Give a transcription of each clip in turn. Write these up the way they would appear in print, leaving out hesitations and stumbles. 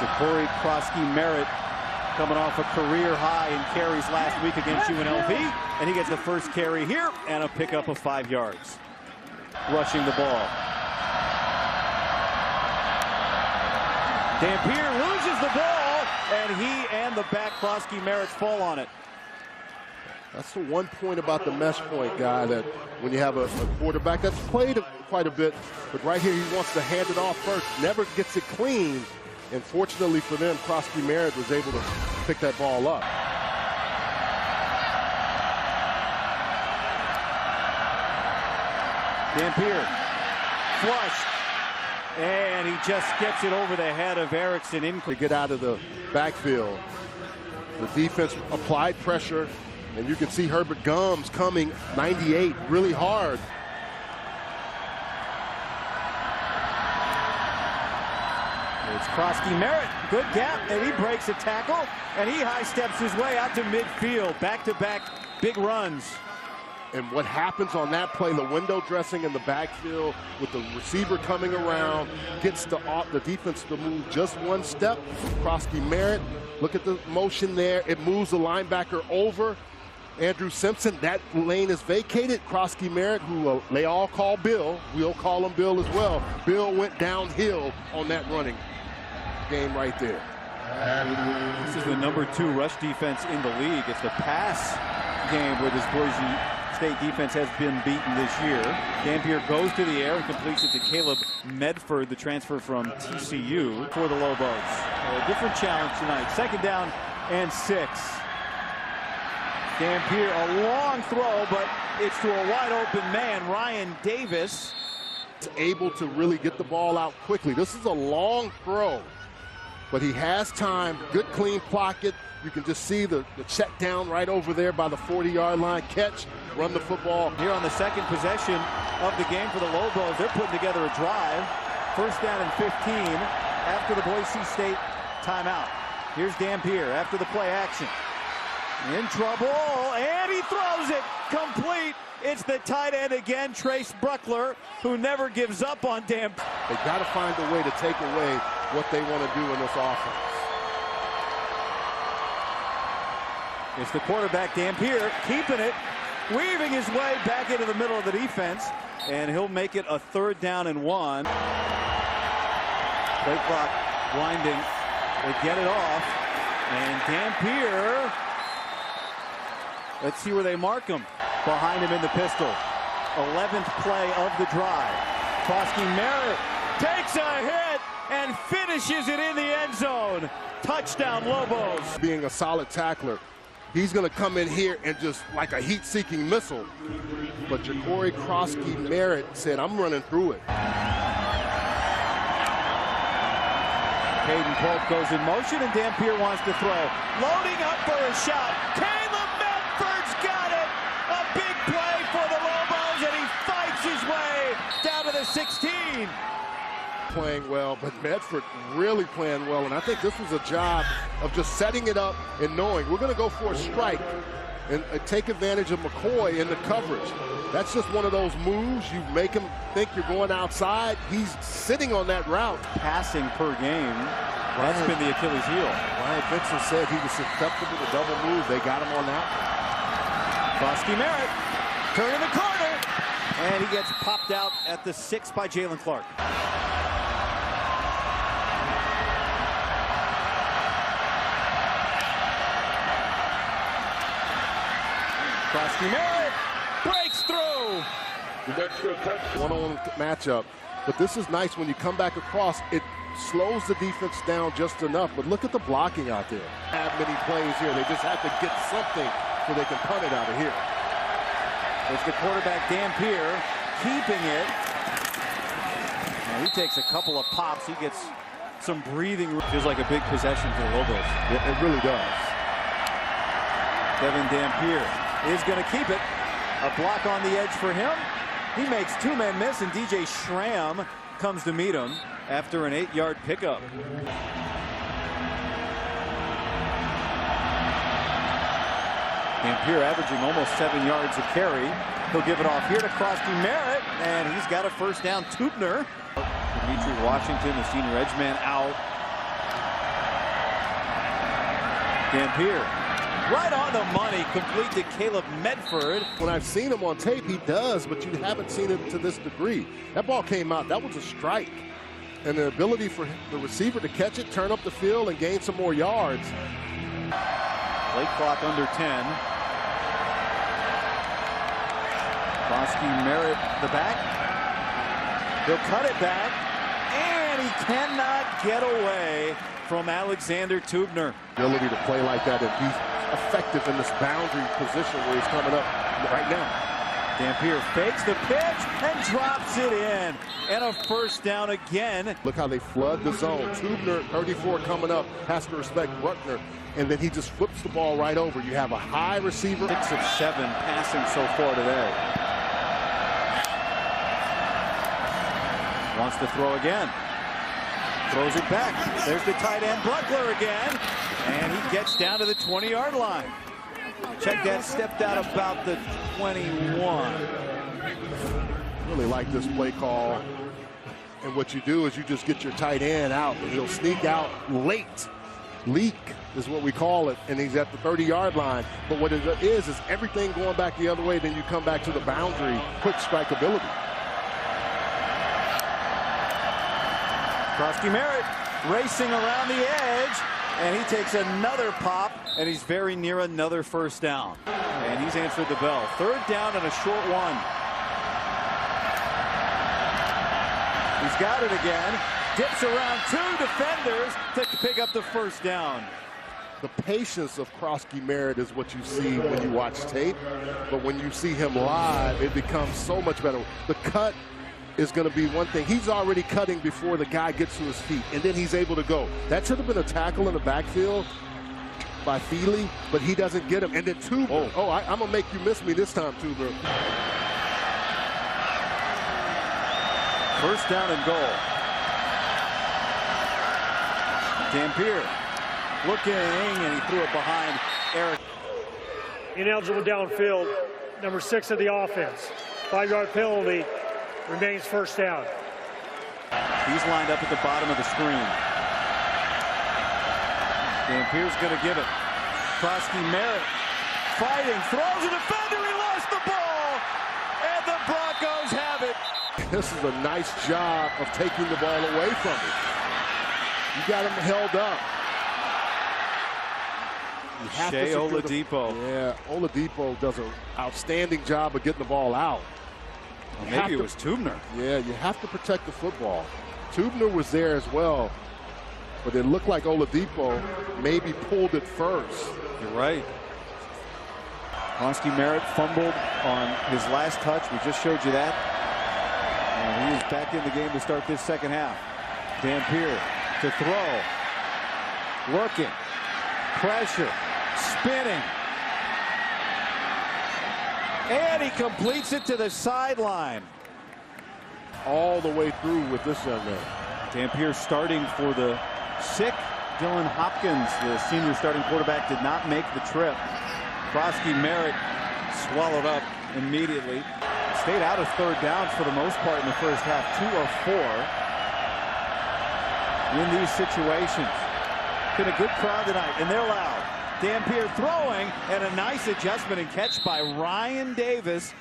Jacory Croskey-Merritt coming off a career high in carries last week against UNLV, and he gets the first carry here and a pickup of 5 yards. Rushing the ball. Dampier loses the ball, and he and the back Croskey-Merritt fall on it. That's the one point about the mesh point guy, that when you have a quarterback that's played quite a bit, but right here he wants to hand it off first, never gets it clean. And fortunately for them, Croskey-Merritt was able to pick that ball up. Dampier flushed, and he just gets it over the head of Erickson. To get out of the backfield, the defense applied pressure, and you can see Herbert Gums coming 98 really hard. It's Croskey-Merritt, good gap, and he breaks a tackle, and he high steps his way out to midfield. Back-to-back big runs. And what happens on that play, the window dressing in the backfield with the receiver coming around, gets the defense to move just one step. Croskey-Merritt, look at the motion there. It moves the linebacker over. Andrew Simpson, that lane is vacated. Croskey-Merritt, who they all call Bill, we'll call him Bill as well. Bill went downhill on that running game right there. This is the #2 rush defense in the league. It's the pass game where this Boise State defense has been beaten this year. Dampier goes to the air and completes it to Caleb Medford, the transfer from TCU, for the Lobos. A different challenge tonight. 2nd down and 6. Dampier, a long throw, but it's to a wide open man, Ryan Davis. Able to really get the ball out quickly. This is a long throw, but he has time. Good clean pocket. You can just see the check down right over there by the 40-yard line. Catch, run the football. Here on the 2nd possession of the game for the Lobos, they're putting together a drive. 1st down and 15 after the Boise State timeout. Here's Dampier after the play action. In trouble, and he throws it complete. It's the tight end again, Trace Bruckler, who never gives up on Dampier. They got to find a way to take away what they want to do in this offense. It's the quarterback, Dampier, keeping it, weaving his way back into the middle of the defense, and he'll make it a 3rd down and 1. Play clock winding. They get it off, and Dampier, let's see where they mark him. Behind him in the pistol. 11th play of the drive. Croskey-Merritt takes a hit and finishes it in the end zone. Touchdown, Lobos. Being a solid tackler, he's going to come in here and just like a heat-seeking missile. But Jacory Croskey-Merritt said, I'm running through it. Caden Polk goes in motion, and Dampier wants to throw. Loading up for a shot. Caleb Medford's got it. A big play for the Lobos, and he fights his way down to the 16. Playing well, but Medford really playing well, and I think this was a job of just setting it up and knowing we're going to go for a strike and take advantage of McCoy in the coverage. That's just one of those moves. You make him think you're going outside. He's sitting on that route. Passing per game, that's been the Achilles heel. Ryan Vincent said he was susceptible to double move. They got him on that. Croskey-Merritt turning the corner, and he gets popped out at the 6 by Jalen Clark. Croskey-Merritt breaks through. One-on-one matchup, but this is nice when you come back across. It slows the defense down just enough, but look at the blocking out there. Have many plays here. They just have to get something so they can punt it out of here. It's the quarterback, Dampier, keeping it. And he takes a couple of pops. He gets some breathing. Feels like a big possession for the Lobos. It really does. Kevin Dampier is going to keep it. A block on the edge for him. He makes 2-man miss, and DJ Schramm comes to meet him after an 8-yard pickup. Dampier averaging almost 7 yards a carry. He'll give it off here to Croskey-Merritt, and he's got a 1st down. Tubner. Dimitri Washington, the senior edge man, out. Dampier, right on the money, complete to Caleb Medford. When I've seen him on tape, he does, but you haven't seen it to this degree. That ball came out. That was a strike. And the ability for the receiver to catch it, turn up the field, and gain some more yards. Late clock under 10. Croskey-Merritt, the back. He'll cut it back, and he cannot get away from Alexander Tubner. Ability to play like that and be effective in this boundary position where he's coming up right now. Dampier fakes the pitch and drops it in. And a first down again. Look how they flood the zone. Tubner, 34, coming up, has to respect Bruckner. And then he just flips the ball right over. You have a high receiver. 6 of 7 passing so far today. Wants to throw again. Throws it back. There's the tight end Bruckner again. And he gets down to the 20-yard line. Check that, stepped out about the 21. Really like this play call. And what you do is you just get your tight end out, and he'll sneak out late. Leak is what we call it, and he's at the 30-yard line. But what it is everything going back the other way, then you come back to the boundary. Quick strike ability. Croskey-Merritt racing around the edge, and he takes another pop, and he's very near another first down. And he's answered the bell. Third down and a short one. He's got it again. Dips around 2 defenders to pick up the first down. The patience of Croskey-Merritt is what you see when you watch tape. But when you see him live, it becomes so much better. The cut is going to be one thing. He's already cutting before the guy gets to his feet, and then he's able to go. That should have been a tackle in the backfield by Feely, but he doesn't get him. And then Tubner. I'm going to make you miss me this time, Tubner. First down and goal. Dampier looking, and he threw it behind Eric. Ineligible downfield, number 6 of the offense. 5-yard penalty, remains first down. He's lined up at the bottom of the screen. Dampier's going to give it. Croskey-Merritt fighting, throws a defender, he lost the ball, and the Broncos have it. This is a nice job of taking the ball away from him. You got him held up. Shea Oladipo. Yeah, Oladipo does an outstanding job of getting the ball out. Well, maybe it was Tubner. Yeah, you have to protect the football. Tubner was there as well, but it looked like Oladipo maybe pulled it first. You're right. Croskey-Merritt fumbled on his last touch. We just showed you that. And he is back in the game to start this second half. Dampier to throw. Working. Pressure. Spinning. And he completes it to the sideline. All the way through with this young man. Dampier starting for the sick Dylan Hopkins. The senior starting quarterback did not make the trip. Croskey-Merritt swallowed up immediately. Stayed out of third downs for the most part in the first half. 2 of 4 in these situations. Been a good crowd tonight, and they're loud. Dampier throwing, and a nice adjustment and catch by Ryan Davis.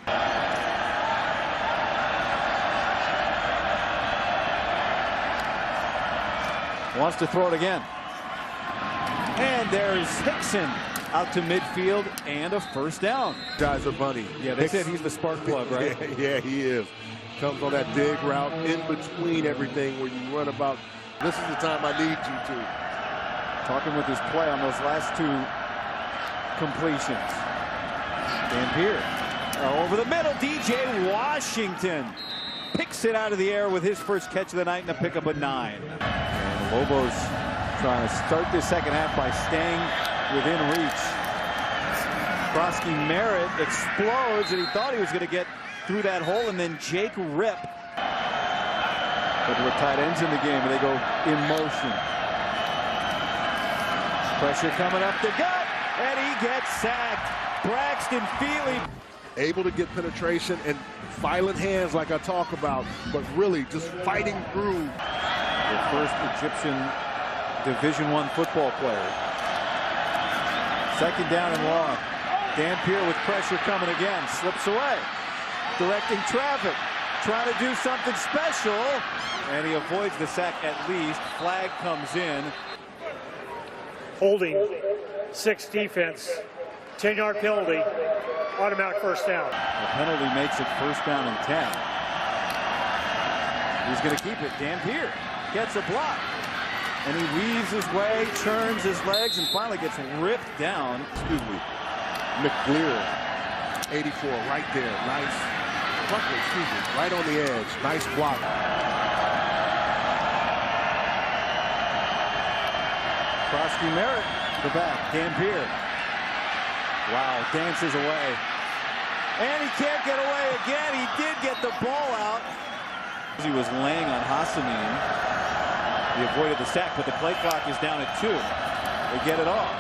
Wants to throw it again. And there's Hickson out to midfield and a first down. Guys are bunny. Yeah, they said he's the spark plug, right? Yeah, he is. Comes on that dig route in between everything where you run about, this is the time I need you to. Talking with his play on those last 2 completions. Dampier over the middle. DJ Washington picks it out of the air with his first catch of the night and a pickup of 9. And the Lobos trying to start this second half by staying within reach. Croskey-Merritt explodes, and he thought he was going to get through that hole, and then Jake Ripp. But with tight ends in the game, and they go in motion. Pressure coming up the gut, and he gets sacked. Braxton Feely. Able to get penetration and violent hands like I talk about, but really just fighting through. The first Egyptian Division I football player. Second down and long. Dampier with pressure coming again. Slips away. Directing traffic. Trying to do something special. And he avoids the sack at least. Flag comes in. Holding 6 defense. 10-yard penalty. Automatic first down. The penalty makes it first down and 10. He's going to keep it. Dampier gets a block. And he weaves his way, turns his legs, and finally gets ripped down. Excuse me. McGleer, 84, right there. Nice. Buckley, excuse me, right on the edge. Nice block. Croskey-Merritt, the back. Dampier. Wow, dances away. And he can't get away again. He did get the ball out. He was laying on Hassanin. He avoided the sack, but the play clock is down at 2. They get it off.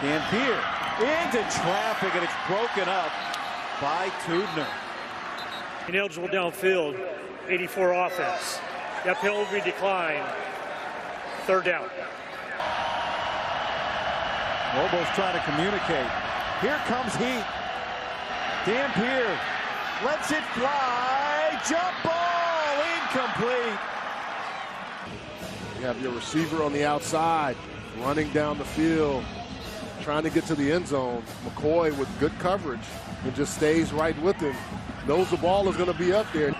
Dampier into traffic, and it's broken up by Tudner. Ineligible downfield, 84 offense. That penalty declined. Third down. Lobos trying to communicate. Here comes heat. Dampier lets it fly. Jump ball, incomplete. You have your receiver on the outside, running down the field, trying to get to the end zone. McCoy with good coverage and just stays right with him. Knows the ball is going to be up there.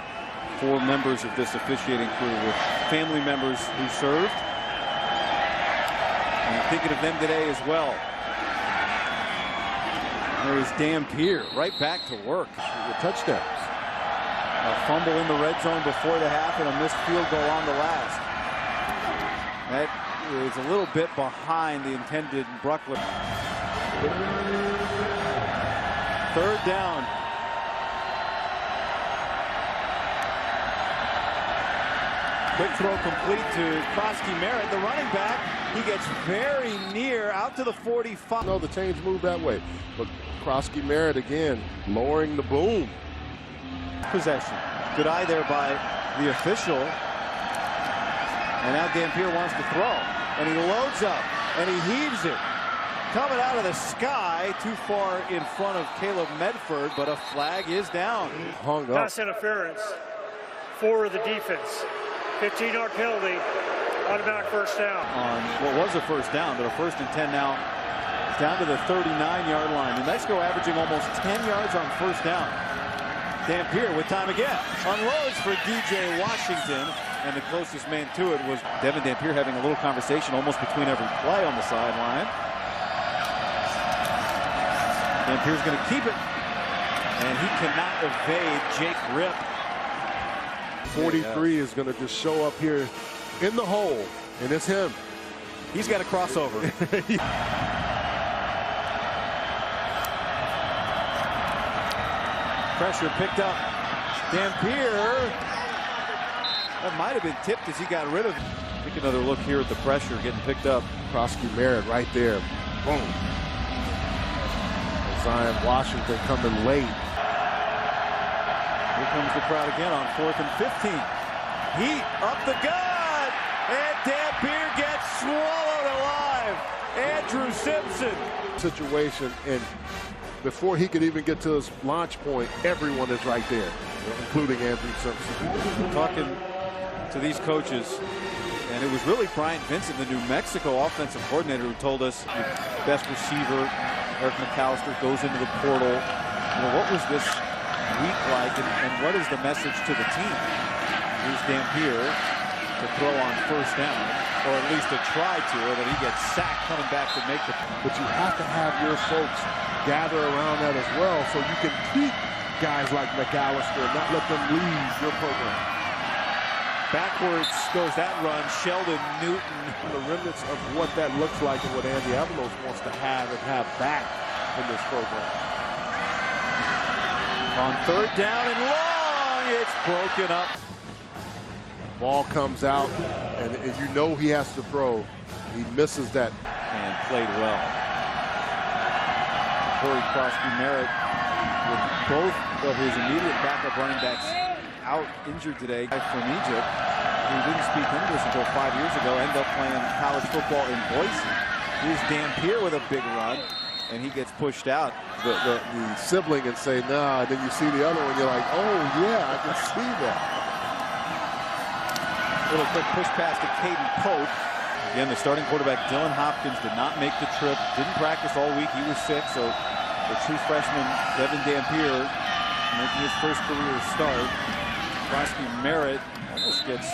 4 members of this officiating crew with family members who served. And thinking of them today as well. There is Dampier right back to work. With touchdowns. A fumble in the red zone before the half and a missed field goal on the last. That is a little bit behind the intended Brooklyn. Third down. Quick throw complete to Croskey-Merritt, the running back. He gets very near out to the 45. No, the chains move that way. But Croskey-Merritt again, lowering the boom. Possession. Good eye there by the official. And now Dampier wants to throw. And he loads up. And he heaves it. Coming out of the sky. Too far in front of Caleb Medford. But a flag is down. Hung up. Pass interference for the defense. 15-yard penalty. Automatic first down. On what was a first down, but a first and 10 now. Down to the 39-yard line. New Mexico averaging almost 10 yards on first down. Dampier with time again. Unloads for DJ Washington. And the closest man to it was Devin Dampier having a little conversation almost between every play on the sideline. Dampier's going to keep it. And he cannot evade Jake Ripp. 43 is going to just show up here in the hole. And it's him. He's got a crossover. Pressure picked up. Dampier. That might have been tipped as he got rid of it. Take another look here at the pressure getting picked up. Croskey-Merritt right there. Boom. Zion Washington coming late. Here comes the crowd again on 4th and 15. Heat up the gut. And Dampier gets swallowed alive. Andrew Simpson. Situation, and before he could even get to his launch point, everyone is right there, including Andrew Simpson. Talking to these coaches, and it was really Brian Vincent, the New Mexico offensive coordinator, who told us the best receiver, Eric McAllister, goes into the portal. You know, what was this week like, and what is the message to the team? Here's Dampier to throw on first down, or at least to try to, and he gets sacked coming back to make the. But you have to have your folks gather around that as well, so you can keep guys like McAllister and not let them leave your program. Backwards goes that run. Sheldon Newton. The remnants of what that looks like and what Andy Avalos wants to have and have back in this program. On third down and long, it's broken up. Ball comes out, and you know he has to throw. He misses that. And played well. Jacory Croskey-Merritt with both of his immediate backup running backs out injured today. From Egypt, who didn't speak English until 5 years ago, ended up playing college football in Boise. Here's Dampier with a big run, and he gets pushed out. The sibling and say, nah, and then you see the other one, you're like, oh, yeah, I can see that. Little quick push pass to Caden Pope. Again, the starting quarterback, Dylan Hopkins, did not make the trip. Didn't practice all week. He was sick, so the true freshman, Devin Dampier, making his first career start. Croskey-Merritt almost gets